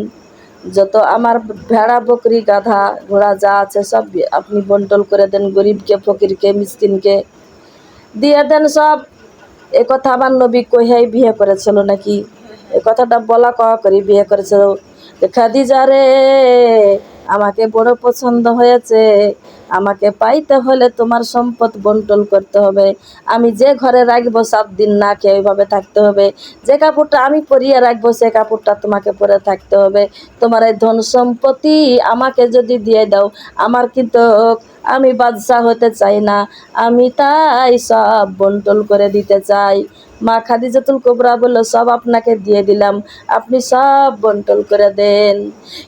যত আমার ভেড়া বকরি গাধা ঘোড়া যা আছে সব আপনি বন্টন করে দেন, গরিবকে ফকিরকে মিসকিনকে দিয়ে দেন সব। এ কথা আমার নবী কইহাই বিয়ে করেছিল নাকি? এ কথাটা বলা কওয়া করে বিয়ে করেছিল। খাদিজা রে, আমাকে বড় পছন্দ হয়েছে, আমাকে পাইতে হলে তোমার সম্পদ বন্টন করতে হবে। আমি যে ঘরে রাখবো 7 দিন না খেয়ে ওইভাবে থাকতে হবে। যে কাপড়টা আমি পরিয়ে রাখবো সে কাপড়টা তোমাকে পরে থাকতে হবে। তোমার এই ধন সম্পত্তি আমাকে যদি দিয়ে দাও, আমার কিন্তু আমি বাদশা হতে চাই না, আমি তাই সব বন্টন করে দিতে চাই। মা খাদিজাতুল কুবরা বলল, সব আপনাকে দিয়ে দিলাম, আপনি সব বন্টন করে দেন।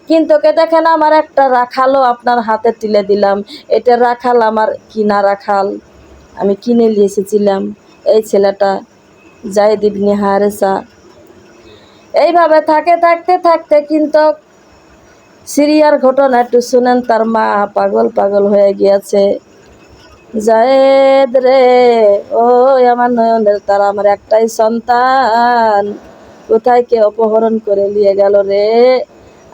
কিন্তু কে দেখেন, আমার একটা রাখালও আপনার হাতে তুলে দিলাম। এটা রাখাল আমার কিনা রাখাল, আমি কিনে নিয়ে এসেছিলাম। এই ছেলেটা যায়েদ ইবনে হারেসা। এইভাবে থাকতে থাকতে কিন্তু সিরিয়ার ঘটনা একটু শুনেন। তার মা পাগল পাগল হয়ে গিয়েছে। জায়েদ রে, ও আমার নয়নের তারা, আমার একটাই সন্তান, কোথায় কে অপহরণ করে নিয়ে গেল রে?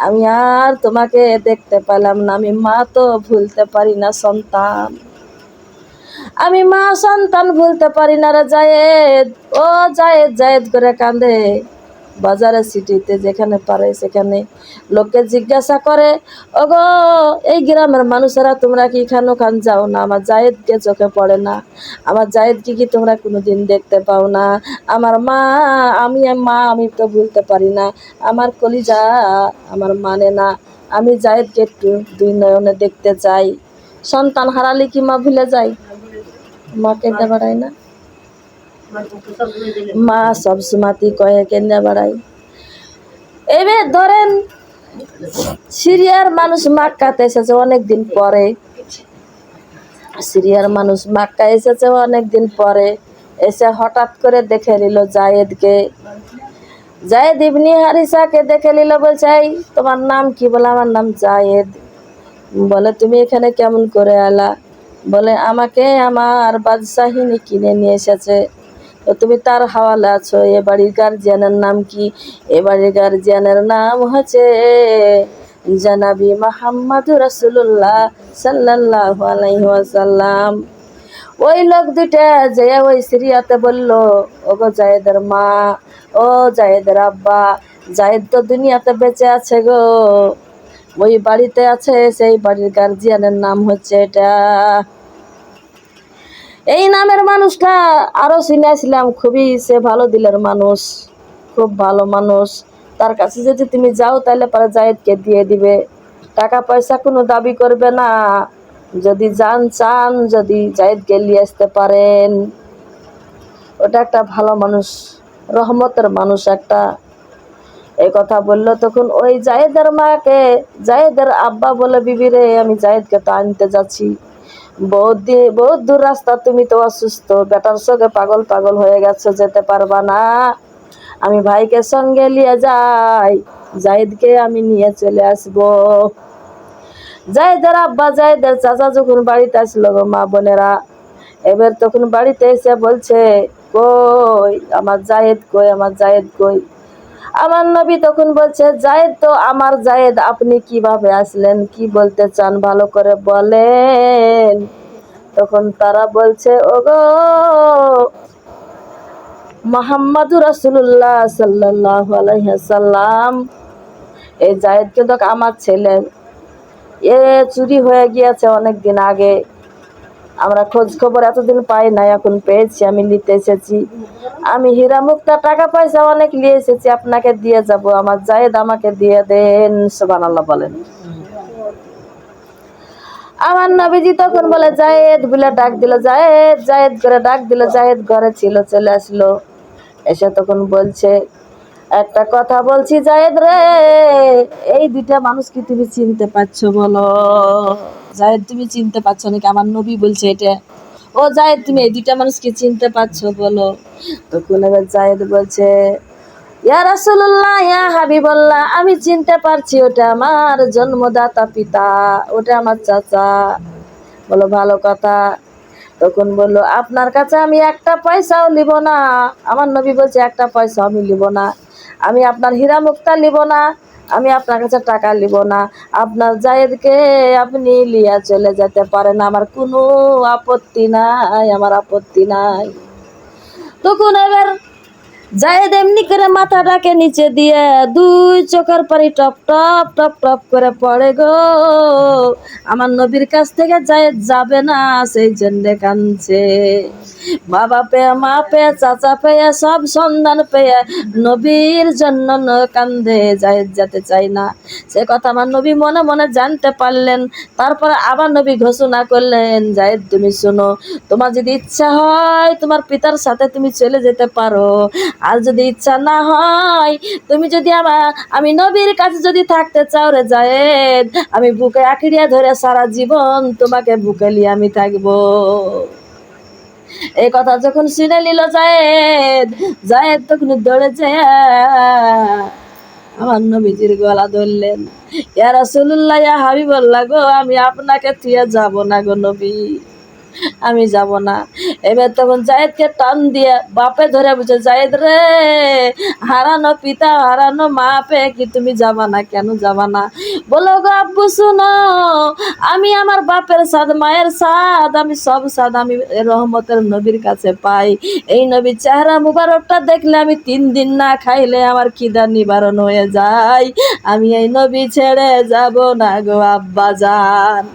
আমি আর তোমাকে দেখতে পেলাম না। আমি মা তো ভুলতে পারি না সন্তান, আমি মা সন্তান ভুলতে পারি না রে জায়েদ। ও জায়েদ জায়েদ করে কাঁদে। বাজারে সিটিতে যেখানে পারে সেখানে লোককে জিজ্ঞাসা করে, ওগো এই গ্রামের মানুষেরা তোমরা কি খান ওখান যাও না? আমার জায়েদকে চোখে পড়ে না? আমার জায়েদকে কি তোমরা কোনোদিন দেখতে পাও না? আমার মা, আমি তো ভুলতে পারি না। আমার কলিজা আমার মানে না, আমি জায়েদকে একটু 2 নয়নে দেখতে চাই। সন্তান হারালে কি মা ভুলে যায়? মা কেঁদে বেড়ায় না? মা সব সময়তেই কয়ে কেঁদে বেড়ায়। এবার ধরেন সিরিয়ার মানুষ মক্কাতে এসেছে অনেকদিন পরে। সিরিয়ার মানুষ মক্কা এসেছে অনেকদিন পরে, এসে হঠাৎ করে দেখে নিল জায়েদকে। জায়েদ ইবনে হারিসাকে দেখে নিল, বলছে, এই তোমার নাম কি? বলে, আমার নাম জায়েদ। বলে, তুমি এখানে কেমন করে এলা? বলে, আমাকে আমার বাদশাহিনী কিনে নিয়ে এসেছে, তো তুমি তার হাওয়ালে আছো। এ বাড়ির গার্জিয়ানের নাম কি? এ বাড়ির গার্জিয়ানের নাম হচ্ছে জনাবি মুহাম্মদুর রাসূলুল্লাহ সাল্লাল্লাহু আলাইহি ওয়াসাল্লাম। ওই লোক দুইটা যে ওই সিরিয়াতে বলল, ওগো জায়েদের মা, ও জায়েদের আব্বা, জায়েদ তো দুনিয়াতে বেঁচে আছে গো, ওই বাড়িতে আছে, সেই বাড়ির গার্জিয়ানের নাম হচ্ছে এটা। এই নামের মানুষটা আরো চিনেছিলাম, খুবই সে ভালো দিলের মানুষ, খুব ভালো মানুষ। তার কাছে যদি তুমি যাও তাহলে পরে জায়েদকে দিয়ে দিবে, টাকা পয়সা কোনো দাবি করবে না। যদি চান, যদি জায়েদকে নিয়ে আসতে পারেন, ওটা একটা ভালো মানুষ, রহমতের মানুষ একটা। এই কথা বললো তখন ওই জায়েদের মাকে, জায়েদের আব্বা বলে, বিবি রে, আমি জায়েদকে তো আনতে যাচ্ছি, বহুত দূর রাস্তা, তুমি তো অসুস্থ, বেটার সঙ্গে পাগল পাগল হয়ে গেছো, যেতে পারবা না, আমি ভাইকে সঙ্গে নিয়ে যাই, জায়েদকে আমি নিয়ে চলে আসবো। জায়েদের আব্বা, জায়েদের চাচা যখন বাড়িতে আসলো গো মা বোনেরা, এবার তখন বাড়িতে এসে বলছে, কই আমার জায়েদ, কই আমার জায়েদ কই? আমার নবী তখন বলছে, জায়েদ তো আমার জায়েদ, আপনি কিভাবে আসলেন, কি বলতে চান ভালো করে বলেন। তখন তারা বলছে, ওগো মুহাম্মদুর রাসূলুল্লাহ সাল্লাল্লাহু আলাইহি ওয়াসাল্লাম, এই জায়েদ কিন্তু আমার ছেলে, এ চুরি হয়ে গিয়েছে অনেক দিন আগে, আমরা খোঁজ খবর এতদিন পাই নাই, এখন পেয়েছি, আমি নিতে এসেছি, আমি হীরা মুক্তা টাকা পয়সা অনেক নিয়ে এসেছি, আপনাকে দিয়ে যাব, আমার জায়েদ আমাকে দিয়ে দেন। সুবহানাল্লাহ বলেন। আমার নবীজি তখন বলে, জায়েদ বলে ডাক দিল, জায়েদ জায়েদ করে ডাক দিল। জায়েদ ঘরে ছিল, চলে আসলো। এসে তখন বলছে, একটা কথা বলছি জায়েদ রে, এই 2টা মানুষ কি তুমি চিনতে পারছো বলো? জায়েদ, তুমি চিনতে পারছো নাকি? আমার নবী বলছে এটা। ও জায়েদ, তুমি এই 2টা মানুষ কি চিনতে পারছো বলো? তখন এবার জায়েদ বলছে, ইয়া রাসূলুল্লাহ, ইয়া হাবিবাল্লাহ, আমি চিনতে পারছি, ওটা আমার জন্মদাতা পিতা, ওটা আমার চাচা, বলো ভালো কথা। তখন বললো আপনার কাছে আমি একটা পয়সাও নিব না। আমার নবী বলছে একটা পয়সাও আমি নিব না, আমি আপনার হীরা মুক্তা নিব না, আমি আপনার কাছে টাকা নিব না, আপনার জায়েদকে আপনি লিয়া চলে যেতে পারেন, আমার কোনো আপত্তি নাই, আমার আপত্তি নাই। তখন এবার জায়েদ এমনি করে মাথাটাকে নিচে দিয়ে দুই চোখের পানি টপ টপ টপ টপ করে পড়ে গো। আমার নবীর কাছ থেকে জায়েদ যাবে না, সেই জন্য কাঁদছে। বাবা পেয়ে, মা পেয়ে, চাচা পেয়ে, সব সন্ধান পেয়ে নবীর জন্য কান্দে, জায়েদ যেতে চাই না। সে কথা আমার নবী মনে মনে জানতে পারলেন। তারপরে আবার নবী ঘোষণা করলেন, জায়েদ তুমি শোনো, তোমার যদি ইচ্ছা হয় তোমার পিতার সাথে তুমি চলে যেতে পারো, আর যদি ইচ্ছা না হয়, তুমি যদি আমি নবীর কাছে যদি থাকতে চাও রে জায়েদ, আমি বুকে আঁকড়িয়া ধরে সারা জীবন তোমাকে বুকে নিয়ে আমি থাকবো। এই কথা যখন শুনে নিল জায়েদ, জায়েদ তখন দৌড়ে যায় আমার নবীজির গলা ধরলেন, ইয়া রাসূলুল্লাহ, ইয়া হাবিবাল্লাহ গো, আমি আপনাকে থুয়ে যাব না গো নবী, আমি যাব না। এবার তখন জায়েদকে টান দিয়ে বাপে ধরে বলছে, জায়েদ রে, হারানো পিতা হারানো মা পেয়ে কি তুমি যাবা না? কেন যাবা না? বলো গো আব্বু শুনো, আমি আমার বাপের সাথ মায়ের সাথ আমি সব সাথ আমি রহমতের নবীর কাছে পাই। এই নবীর চেহারা মুবারকটা দেখলে আমি 3 দিন না খাইলে আমার খিদা নিবারণ হয়ে যায়। আমি এই নবী ছেড়ে যাব না গো আব্বা জান।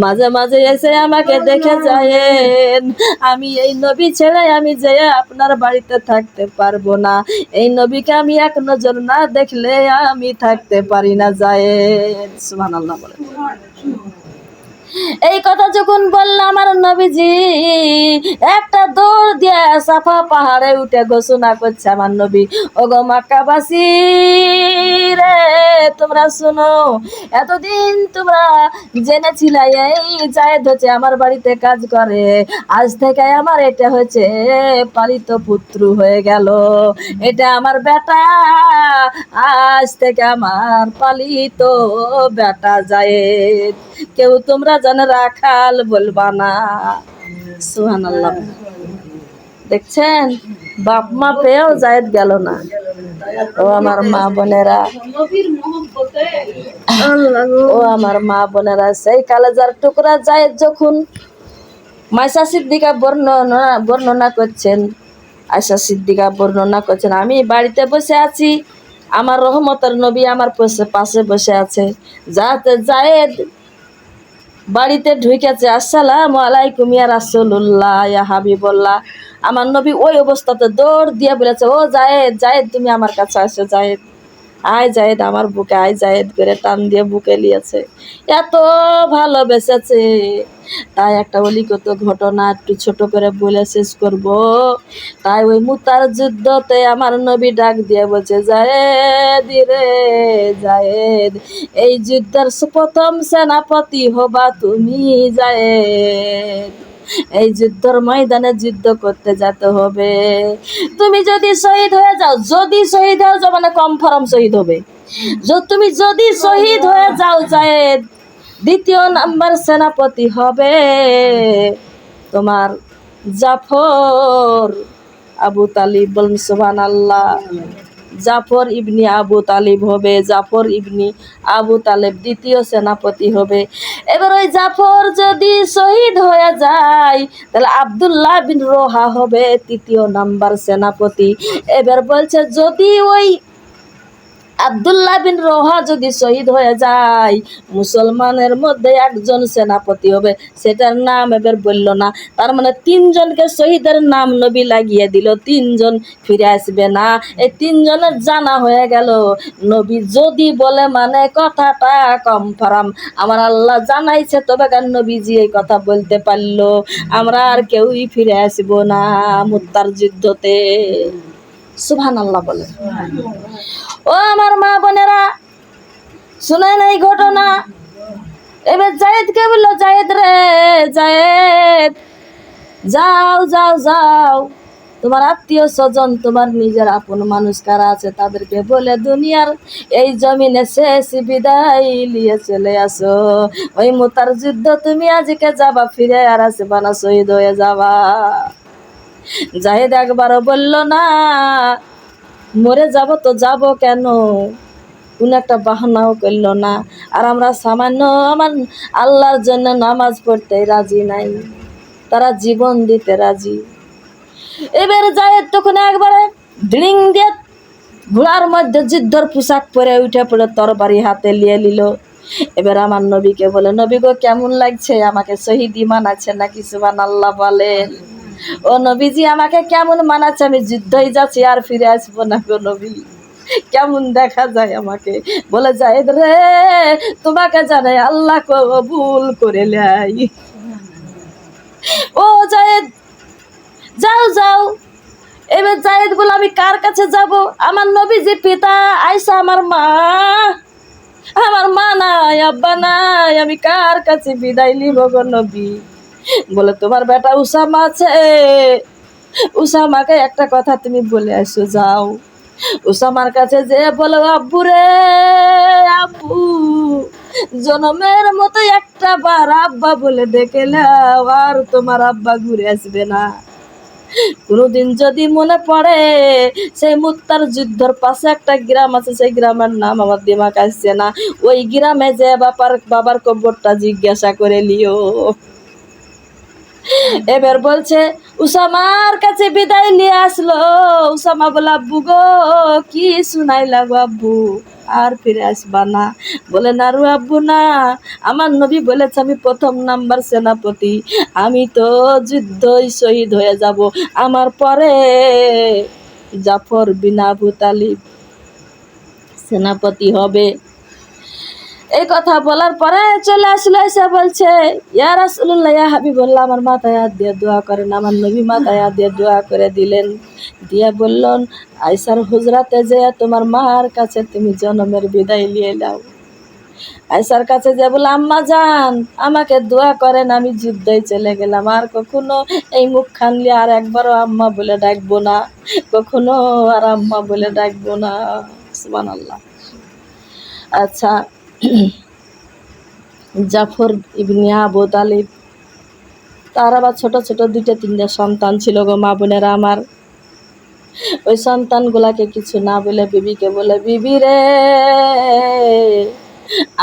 মাঝে মাঝে এসে আমাকে দেখে যায়েন, আমি এই নবী ছেড়ে আমি যে আপনার বাড়িতে থাকতে পারবো না। এই নবীকে আমি এক নজর না দেখলে আমি থাকতে পারি না যায়েন। সুবহানাল্লাহ বলে। এই কথা যখন বললাম আমার নবীজি একটা দৌড় দিয়ে সাফা পাহাড়ে উঠে ঘোষণা করছে আমার নবী, ওগো মক্কাবাসী রে, তোমরা শোনো, এতদিন তোমরা জেনেছিলে এই জায়েদ হচ্ছে আমার বাড়িতে কাজ করে, আজ থেকে আমার এটা হচ্ছে পালিত পুত্র হয়ে গেল, এটা আমার বেটা, আজ থেকে আমার পালিত বেটা জায়েদ, কেউ তোমরা জানে রাখাল বলবা না। সুবহানাল্লাহ। দেখছেন, বাপ মা পেয়েও জায়েদ গেল না। ও আমার মা বোনেরা, ও আমার মা বোনেরা, সেই কালেজার টুকরা জায়েদ যখন মাইশা সিদ্দিকা বর্ণনা করছেন, আয়েশা সিদ্দিকা বর্ণনা করছেন, আমি বাড়িতে বসে আছি, আমার রহমতের নবী আমার পাশে বসে আছে, যাতে জায়েদ বাড়িতে ঢুকেছে, আসসালামু আলাইকুম ইয়া রাসূলুল্লাহ, ইয়া হাবিবাল্লাহ। আমার নবী ওই অবস্থাতে দৌড় দিয়ে বলেছে, ও জায়েদ, জায়েদ তুমি আমার কাছে আসো, জায়েদ আয়, জায়েদ আমার বুকে আয়, জায়েদ করে টান দিয়ে বুকে নিয়েছে, এত ভালোবেসেছে। তাই একটা অলিগত ঘটনা একটু ছোট করে বলে শেষ করব। তাই ওই মুতার যুদ্ধতে আমার নবী ডাক দিয়ে বলছে, জায়েদ রে জায়েদ, এই যুদ্ধের প্রথম সেনাপতি হবা তুমি জায়েদ, এই যুদ্ধের ময়দানে যুদ্ধ করতে যেতে হবে। তুমি যদি শহীদ হয়ে যাও, যদি শহীদ হয়ে যাও মানে কনফার্ম শহীদ হবে, তুমি যদি শহীদ হয়ে যাও জায়েদ, 2য় নাম্বার সেনাপতি হবে তোমার জাফর আবু তালিব। বলুন সুবহানাল্লাহ। জাফর ইবনি আবু তালিব হবে, জাফর ইবনি আবু তালেব 2য় সেনাপতি হবে। এবার ওই জাফর যদি শহীদ হয়ে যায়, তাহলে আব্দুল্লাহ বিন রোহা হবে 3য় নাম্বার সেনাপতি। এবার বলছে যদি ওই আব্দুল্লাহ বিন রোহা যদি শহীদ হয়ে যায়, মুসলমানের মধ্যে একজন সেনাপতি হবে, সেটার নাম এবার বলল না। তার মানে 3 জনকে শহীদের নাম নবী লাগিয়ে দিল, 3 জন ফিরে আসবে না। এই 3 জনের জানা হয়ে গেল, নবী যদি বলে মানে কথাটা কনফার্ম, আমার আল্লাহ জানাইছে, তবে কেন নবীজি এই কথা বলতে পারলো, আমরা আর কেউই ফিরে আসবো না মুত্তার যুদ্ধতে। সুবহানাল্লাহ বলে। ও আমার মা বোনেরা, শুনে নাই ঘটনা। এবার জায়েদকে বললো, জায়েদ রে জায়েদ, যাও যাও যাও, তোমার আত্মীয় স্বজন, তোমার নিজের আপন মানুষ কারা আছে তাদেরকে বলে দুনিয়ার এই জমিনে শেষ বিদায় নিয়ে চলে আসো। ওই মুতার যুদ্ধ তুমি আজকে যাবা, ফিরে আর আসবা না, শহীদ হয়ে যাবা। জাহিদ একবারও বলল না মরে যাব তো যাব কেন, কোন একটা বাহানাও করল না। আর আমরা সামান্য আমার আল্লাহর জন্য নামাজ পড়তে রাজি নাই, তারা জীবন দিতে রাজি। এবার জায়েদ তখন একবারে ড্রিং দিয়ে ঘোড়ার মধ্যে যুদ্ধর পোশাক পরে উঠে পড়ে তরবারি হাতে নিয়ে নিল। এবার আমার নবীকে বলে, নবী গো কেমন লাগছে, আমাকে শহীদি মানাচ্ছে নাকি? সুবহানাল্লাহ বলেন। ও নবীজি আমাকে কেমন মানাচ্ছে, আমি যুদ্ধই যাচ্ছি আর ফিরে আসবো না গো নবী, কেমন দেখা যায় আমাকে? বলে জায়েদ রে, তোমাকে জানে আল্লাহ কবুল করে লাই। ও জায়েদ যাও যাও। এবার জায়েদ বলে আমি কার কাছে যাব? আমার নবীজি পিতা আয়েশা আমার মা নাই, আব্বা নাই, আমি কার কাছে বিদায় নিব গো নবী? বলে তোমার বেটা উসামা আছে, উসামাকে একটা কথা তুমি বলে আসো, যাও উসামার কাছে যে বলো, আব্বু রে আব্বু, জনমের মতো একটা বার আব্বা বলে ডেকে নাও, আর তোমার আব্বা ঘুরে আসবে না। কোনোদিন যদি মনে পড়ে সেই মুত্তার যুদ্ধর পাশে একটা গ্রাম আছে, সেই গ্রামের নাম আমার দিমাগ আসছে না, ওই গ্রামে যে বাবার কবরটা জিজ্ঞাসা করে লিও। এবার বলছে উসামার কাছে বিদায় নিয়ে আসলো। উসামা বলে, আব্বু গো কি শুনাইলা গো আব্বু, আর ফিরে আসবা না? বলে না রু আব্বু না, আমার নবী বলেছে আমি 1 নাম্বার সেনাপতি, আমি তো যুদ্ধই শহীদ হয়ে যাব, আমার পরে জাফর বিন আবু তালিব সেনাপতি হবে। এই কথা বলার পরে চলে আসলো, এসে বলছে ইয়া রাসূলুল্লাহ, ইয়া হাবিবাল্লাহ, আমার মাথায় হাত দিয়ে দোয়া করেন। আমার নবী মাথায় হাত দিয়ে দোয়া করে দিলেন, দিয়ে বললেন আয়েশার হুজরাতে যে তোমার মার কাছে তুমি জনমের বিদায় নিয়ে নাও। আয়েশার কাছে যে বলে, আম্মা জান আমাকে দোয়া করেন, আমি যুদ্ধে চলে গেলাম, আর কখনো এই মুখ খানলে আর একবারও আম্মা বলে ডাকবো না, কখনো আর আম্মা বলে ডাকবো না। সুবহানাল্লাহ। আচ্ছা, জাফর ইবনে আবু তালিব, তার আবার ছোট ছোট 2-3টা সন্তান ছিল গো মা বোনেরা আমার। ওই সন্তানগুলাকে কিছু না বলে বিবিকে বলে, বিবি রে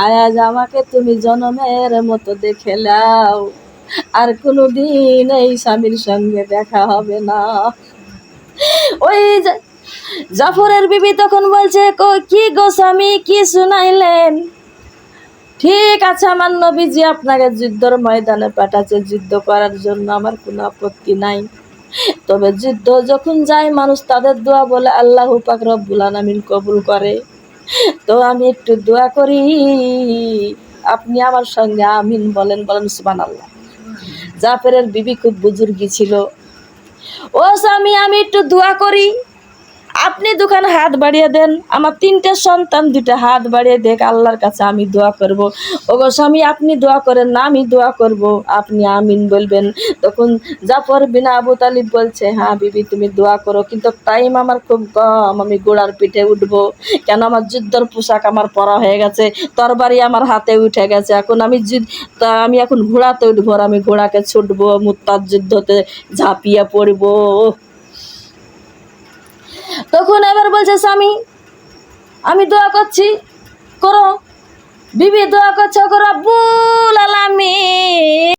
আজ আমাকে তুমি জনমের মতো দেখে নাও, আর কোনোদিন এই স্বামীর সঙ্গে দেখা হবে না। ওই জাফরের বিবি তখন বলছে, কি গো স্বামী, কি শুনাইলেন? ঠিক আছে আমার নবীজি আপনাকে যুদ্ধের ময়দানে পাঠাচ্ছে, যুদ্ধ করার জন্য আমার কোনো আপত্তি নাই, তবে যুদ্ধ যখন যায় মানুষ তাদের দোয়া বলে আল্লাহু পাক রব্বুল আলামিন কবুল করে, তো আমি একটু দোয়া করি, আপনি আমার সঙ্গে আমিন বলেন। বলেন সুবহানাল্লাহ। জাফরের বিবি খুব বুজুর্গি ছিল। ও স্বামী আমি একটু দোয়া করি, আপনি দুখানে হাত বাড়িয়ে দেন, আমার 3টে সন্তান 2টা হাত বাড়িয়ে দেখ, আল্লাহর কাছে আমি দোয়া করব। ওগো স্বামী আপনি দোয়া করেন না, আমি দোয়া করব, আপনি আমিন বলবেন। তখন জাফর বিন আবু তালিব বলছে, হ্যাঁ বিবি তুমি দোয়া করো, কিন্তু টাইম আমার খুব কম, আমি ঘোড়ার পিঠে উঠবো, কেন আমার যুদ্ধের পোশাক আমার পরা হয়ে গেছে, তরবারি আমার হাতে উঠে গেছে, এখন আমি এখন ঘোড়াতে উঠবো, আর আমি ঘোড়াকে ছুটবো, মুত্তার যুদ্ধতে ঝাঁপিয়ে পড়বো। তখন এবার বলছে স্বামী আমি দোয়া করছি, করো। বিবি দোয়া করছে, রব্বুল আলামিন